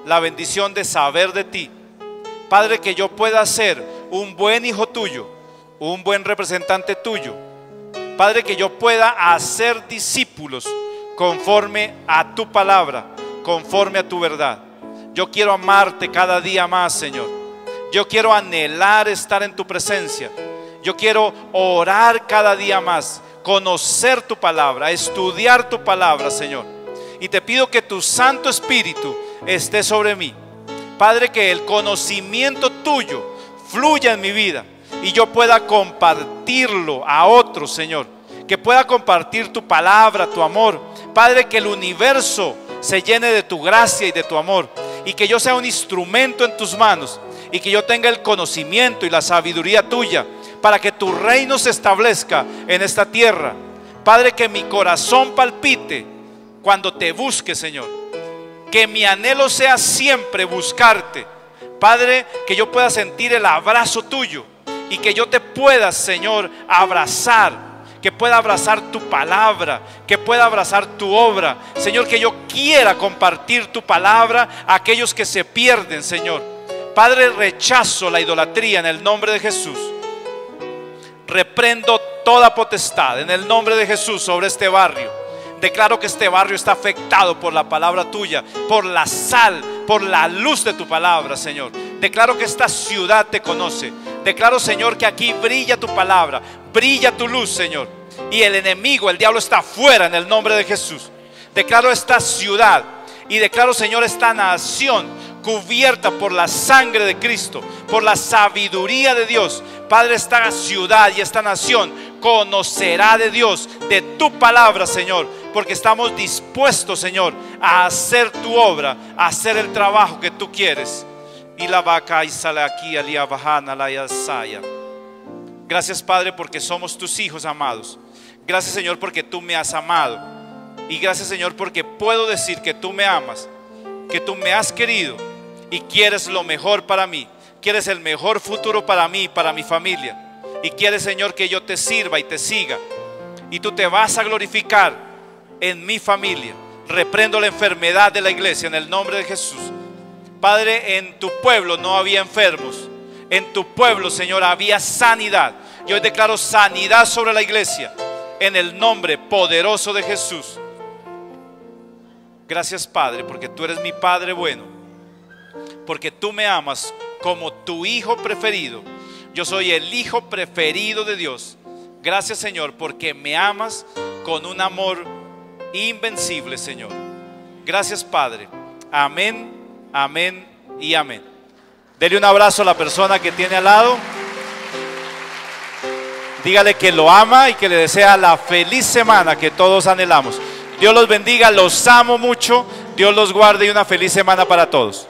la bendición de saber de ti. Padre, que yo pueda ser un buen hijo tuyo, un buen representante tuyo. Padre, que yo pueda hacer discípulos conforme a tu palabra, conforme a tu verdad. Yo quiero amarte cada día más, Señor. Yo quiero anhelar estar en tu presencia. Yo quiero orar cada día más, conocer tu palabra, estudiar tu palabra, Señor. Y te pido que tu Santo Espíritu esté sobre mí. Padre, que el conocimiento tuyo fluya en mi vida y yo pueda compartirlo a otros, Señor. Que pueda compartir tu palabra, tu amor. Padre, que el universo se llene de tu gracia y de tu amor. Y que yo sea un instrumento en tus manos. Y que yo tenga el conocimiento y la sabiduría tuya para que tu reino se establezca en esta tierra. Padre, que mi corazón palpite cuando te busque, Señor. Que mi anhelo sea siempre buscarte. Padre, que yo pueda sentir el abrazo tuyo y que yo te pueda, Señor, abrazar. Que pueda abrazar tu palabra, que pueda abrazar tu obra. Señor, que yo quiera compartir tu palabra a aquellos que se pierden, Señor. Padre, rechazo la idolatría en el nombre de Jesús. Reprendo toda potestad en el nombre de Jesús sobre este barrio. Declaro que este barrio está afectado por la palabra tuya, por la sal, por la luz de tu palabra, Señor. Declaro que esta ciudad te conoce. Declaro, Señor, que aquí brilla tu palabra, brilla tu luz, Señor. Y el enemigo, el diablo, está fuera en el nombre de Jesús. Declaro esta ciudad y declaro, Señor, esta nación cubierta por la sangre de Cristo, por la sabiduría de Dios. Padre, esta ciudad y esta nación conocerá de Dios, de tu palabra, Señor, porque estamos dispuestos, Señor, a hacer tu obra, a hacer el trabajo que tú quieres. Y la vaca y sale aquí, alía bajana, la yasaya. Gracias, Padre, porque somos tus hijos amados. Gracias, Señor, porque tú me has amado. Y gracias, Señor, porque puedo decir que tú me amas, que tú me has querido y quieres lo mejor para mí. Quieres el mejor futuro para mí y para mi familia. Y quieres, Señor, que yo te sirva y te siga. Y tú te vas a glorificar en mi familia. Reprendo la enfermedad de la iglesia en el nombre de Jesús. Padre, en tu pueblo no había enfermos. En tu pueblo, Señor, había sanidad. Yo hoy declaro sanidad sobre la iglesia en el nombre poderoso de Jesús. Gracias, Padre, porque tú eres mi Padre bueno, porque tú me amas como tu hijo preferido. Yo soy el hijo preferido de Dios. Gracias, Señor, porque me amas con un amor invencible, Señor. Gracias, Padre. Amén, amén y amén. Dele un abrazo a la persona que tiene al lado. Dígale que lo ama y que le desea la feliz semana que todos anhelamos. Dios los bendiga, los amo mucho. Dios los guarde y una feliz semana para todos.